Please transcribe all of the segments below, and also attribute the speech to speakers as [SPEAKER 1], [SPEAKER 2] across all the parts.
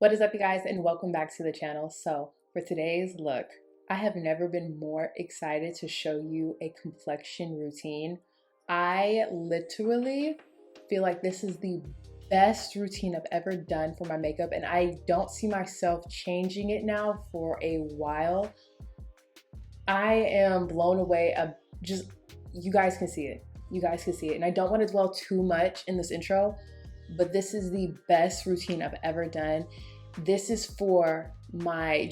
[SPEAKER 1] What is up, you guys, and welcome back to the channel. So for today's look, I have never been more excited to show you a complexion routine. I literally feel like this is the best routine I've ever done for my makeup, and I don't see myself changing it now for a while. I am blown away. Just, you guys can see it. You guys can see it. And I don't want to dwell too much in this intro, but this is the best routine I've ever done. This is for my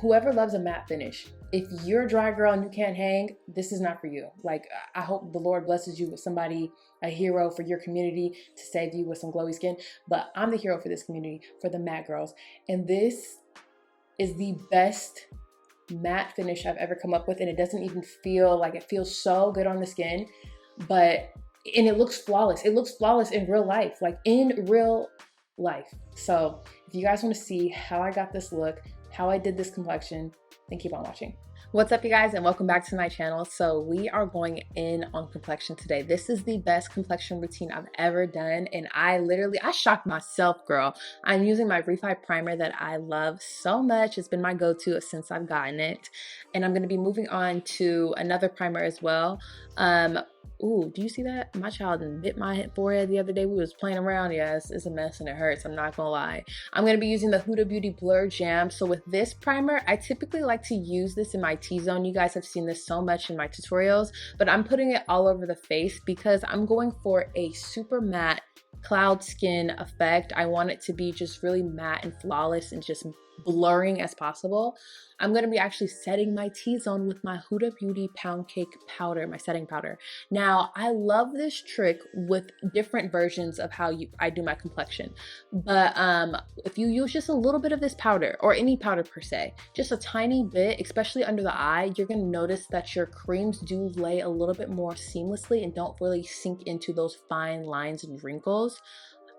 [SPEAKER 1] whoever loves a matte finish. If you're a dry girl and you can't hang, this is not for you. Like, I hope the Lord blesses you with somebody, a hero for your community to save you with some glowy skin. But I'm the hero for this community, for the matte girls. And this is the best matte finish I've ever come up with, and it doesn't even feel like, it feels so good on the skin, and it looks flawless. It looks flawless in real life, like in real life. So if you guys want to see how I got this look, how I did this complexion, then keep on watching. What's up, you guys, and welcome back to my channel. So we are going in on complexion today. This is the best complexion routine I've ever done, and I shocked myself, girl. I'm using my Refi primer that I love so much. It's been my go-to since I've gotten it, and I'm going to be moving on to another primer as well. Ooh, do you see that? My child bit my forehead the other day. We was playing around. Yes, it's a mess and it hurts. I'm not gonna lie. I'm gonna be using the Huda Beauty Blur Jam. So with this primer, I typically like to use this in my T-zone. You guys have seen this so much in my tutorials, but I'm putting it all over the face because I'm going for a super matte cloud skin effect. I want it to be just really matte and flawless and just blurring as possible. I'm going to be actually setting my T-zone with my Huda Beauty Pound Cake powder, my setting powder. Now, I love this trick with different versions of how I do my complexion. But if you use just a little bit of this powder, or any powder per se, just a tiny bit, especially under the eye, you're going to notice that your creams do lay a little bit more seamlessly and don't really sink into those fine lines and wrinkles.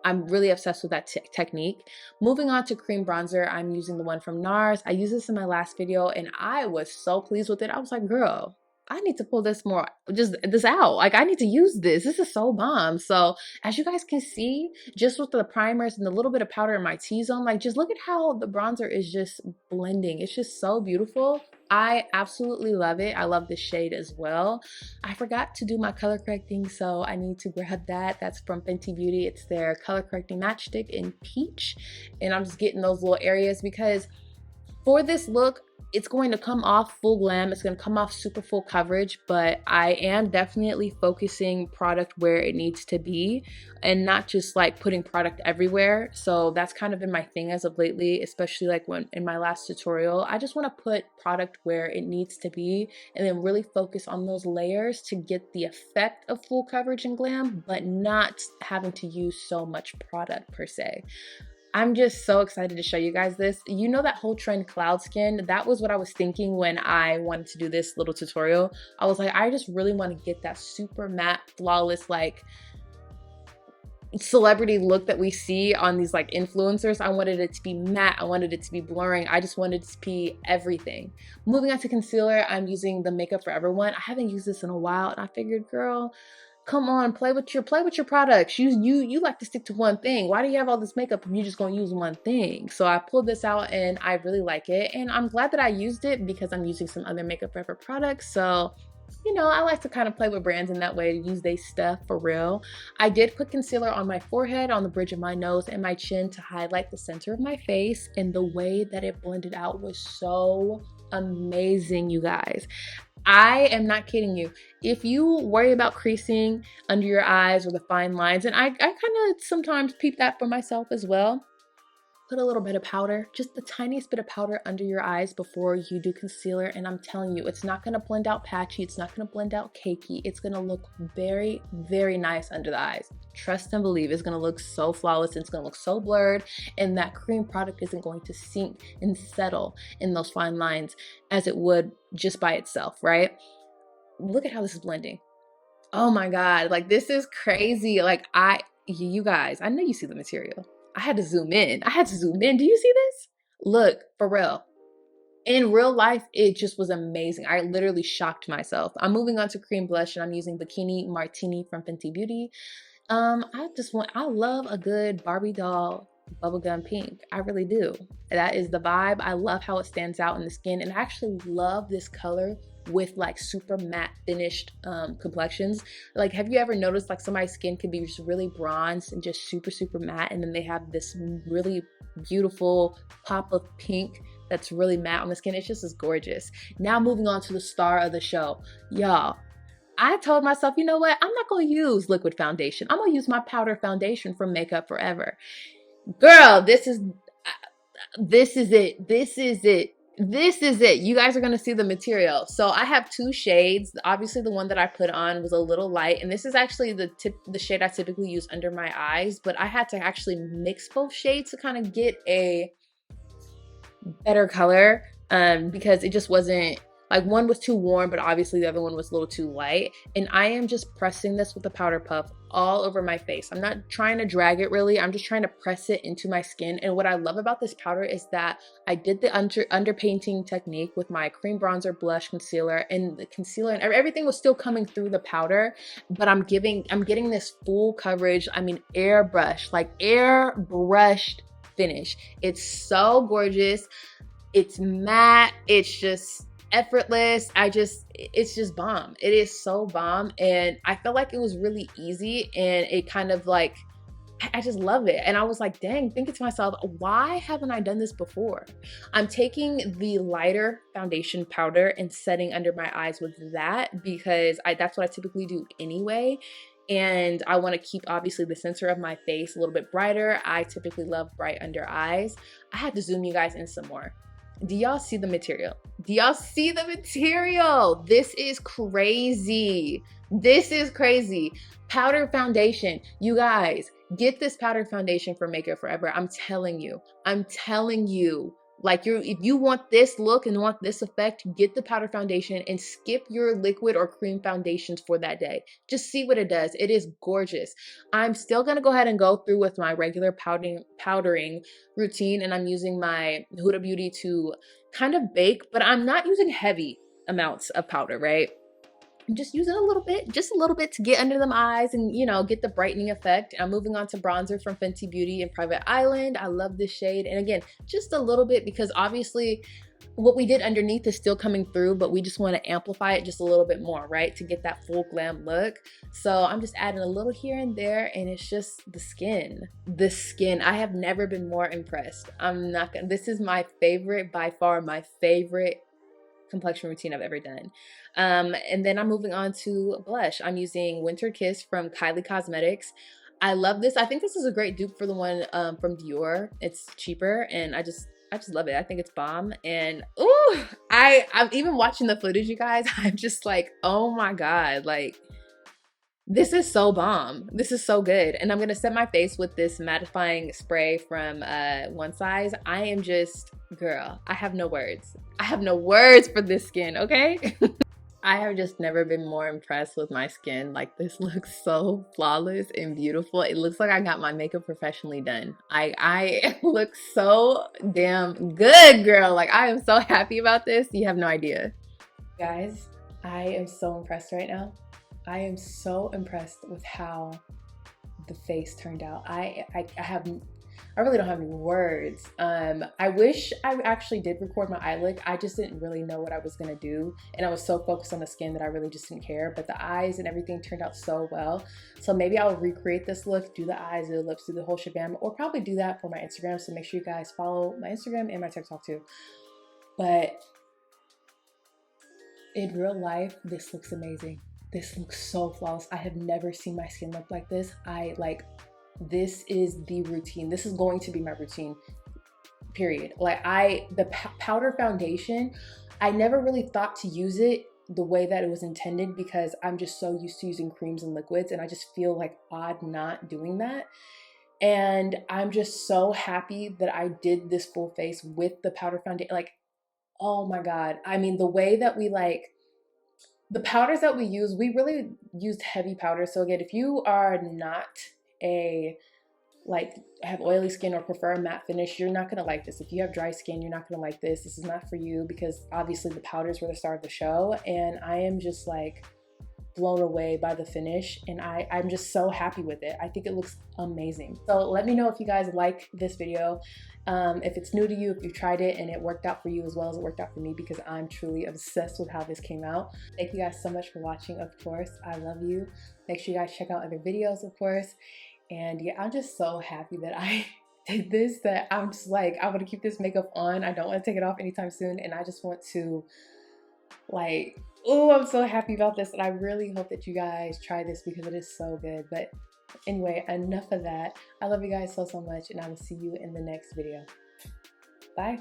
[SPEAKER 1] I'm really obsessed with that technique. Moving on to cream bronzer, I'm using the one from NARS. I used this in my last video and I was so pleased with it. I was like, girl, I need to pull this out. Like, I need to use this. This is so bomb. So as you guys can see, just with the primers and the little bit of powder in my T-zone, like, just look at how the bronzer is just blending. It's just so beautiful. I absolutely love it. I love this shade as well. I forgot to do my color correcting, so I need to grab that. That's from Fenty Beauty. It's their color correcting matchstick in peach. And I'm just getting those little areas because for this look, it's going to come off full glam. It's going to come off super full coverage, but I am definitely focusing product where it needs to be and not just like putting product everywhere. So that's kind of been my thing as of lately, especially like when in my last tutorial. I just want to put product where it needs to be and then really focus on those layers to get the effect of full coverage and glam, but not having to use so much product per se. I'm just so excited to show you guys this. You know that whole trend cloud skin? That was what I was thinking when I wanted to do this little tutorial. I was like, I just really want to get that super matte, flawless, like celebrity look that we see on these like influencers. I wanted it to be matte. I wanted it to be blurring. I just wanted it to be everything. Moving on to concealer, I'm using the Makeup Forever one. I haven't used this in a while and I figured, girl, come on, play with your products. You like to stick to one thing. Why do you have all this makeup if you're just gonna use one thing? So I pulled this out and I really like it. And I'm glad that I used it because I'm using some other Makeup Forever products. So, you know, I like to kind of play with brands in that way to use their stuff for real. I did put concealer on my forehead, on the bridge of my nose, and my chin to highlight the center of my face. And the way that it blended out was so amazing, you guys. I am not kidding you. If you worry about creasing under your eyes or the fine lines, and I kind of sometimes peep that for myself as well, put a little bit of powder, just the tiniest bit of powder under your eyes before you do concealer. And I'm telling you, it's not going to blend out patchy. It's not going to blend out cakey. It's going to look very, very nice under the eyes. Trust and believe, it's going to look so flawless. It's going to look so blurred. And that cream product isn't going to sink and settle in those fine lines as it would just by itself, right? Look at how this is blending. Oh my God. Like, this is crazy. Like, you guys, I know you see the material. I had to zoom in. Do you see this? Look, for real. In real life, it just was amazing. I literally shocked myself. I'm moving on to cream blush and I'm using Bikini Martini from Fenty Beauty. I love a good Barbie doll bubblegum pink. I really do. That is the vibe. I love how it stands out in the skin, and I actually love this color with like super matte finished complexions. Like, have you ever noticed like somebody's skin could be just really bronze and just super matte, and then they have this really beautiful pop of pink that's really matte on the skin? It's just as gorgeous. Now moving on to the star of the show, y'all. I told myself, you know what? I'm not gonna use liquid foundation. I'm gonna use my powder foundation from Makeup Forever. Girl, this is it. This is it. This is it. You guys are going to see the material. So I have two shades. Obviously, the one that I put on was a little light, and this is actually the shade I typically use under my eyes, but I had to actually mix both shades to kind of get a better color because it just wasn't, like, one was too warm, but obviously the other one was a little too light. And I am just pressing this with a powder puff all over my face. I'm not trying to drag it really. I'm just trying to press it into my skin. And what I love about this powder is that I did the underpainting technique with my cream bronzer, blush, concealer, and the concealer and everything was still coming through the powder, but I'm getting this full coverage. I mean, airbrushed finish. It's so gorgeous. It's matte. It's just effortless. It's just bomb. It is so bomb, and I felt like it was really easy, and it kind of like, I just love it. And I was like, dang, thinking to myself, why haven't I done this before? I'm taking the lighter foundation powder and setting under my eyes with that because that's what I typically do anyway. And I want to keep obviously the center of my face a little bit brighter. I typically love bright under eyes. I had to zoom you guys in some more. Do y'all see the material? Do y'all see the material? This is crazy. This is crazy. Powder foundation. You guys, get this powder foundation for Makeup Forever. I'm telling you. Like, if you want this look and want this effect, get the powder foundation and skip your liquid or cream foundations for that day. Just see what it does. It is gorgeous. I'm still gonna go ahead and go through with my regular powdering routine, and I'm using my Huda Beauty to kind of bake, but I'm not using heavy amounts of powder, right? I'm just using just a little bit to get under them eyes and, you know, get the brightening effect. I'm moving on to bronzer from Fenty Beauty in Private Island. I love this shade. And again, just a little bit because obviously what we did underneath is still coming through, but we just want to amplify it just a little bit more, right? To get that full glam look. So I'm just adding a little here and there, and it's just the skin. The skin. I have never been more impressed. This is my favorite, by far my favorite complexion routine I've ever done. And then I'm moving on to blush. I'm using Winter Kiss from Kylie Cosmetics. I love this. I think this is a great dupe for the one from Dior. It's cheaper, and I just love it. I think it's bomb. And ooh, I'm even watching the footage, you guys. I'm just like, oh my god, like, this is so bomb. This is so good. And I'm gonna set my face with this mattifying spray from One Size. I am just, girl, I have no words. I have no words for this skin, okay? I have just never been more impressed with my skin. Like, this looks so flawless and beautiful. It looks like I got my makeup professionally done. I look so damn good, girl. Like, I am so happy about this. You have no idea. Guys, I am so impressed right now. I am so impressed with how the face turned out. I really don't have any words. I wish I actually did record my eye look. I just didn't really know what I was gonna do, and I was so focused on the skin that I really just didn't care. But the eyes and everything turned out so well. So maybe I'll recreate this look, do the eyes, do the lips, do the whole shabam, or probably do that for my Instagram. So make sure you guys follow my Instagram and my TikTok too. But in real life, this looks amazing. This looks so flawless. I have never seen my skin look like this. This is the routine. This is going to be my routine, period. Like, the powder foundation, I never really thought to use it the way that it was intended because I'm just so used to using creams and liquids, and I just feel like odd not doing that. And I'm just so happy that I did this full face with the powder foundation. Like, oh my God. I mean, the way that the powders that we use, we really used heavy powders. So again, if you are not have oily skin or prefer a matte finish, you're not gonna like this. If you have dry skin, you're not gonna like this. This is not for you because obviously the powders were the star of the show. And I am just like, blown away by the finish, and I'm just so happy with it. I think it looks amazing. So let me know if you guys like this video. If it's new to you, if you tried it and it worked out for you as well as it worked out for me, because I'm truly obsessed with how this came out. Thank you guys so much for watching, of course. I love you. Make sure you guys check out other videos, of course. And yeah, I'm just so happy that I did this, that I'm just like, I want to keep this makeup on. I don't want to take it off anytime soon. And I just want to like, oh, I'm so happy about this. And I really hope that you guys try this because it is so good. But anyway, enough of that. I love you guys so much, and I will see you in the next video. Bye.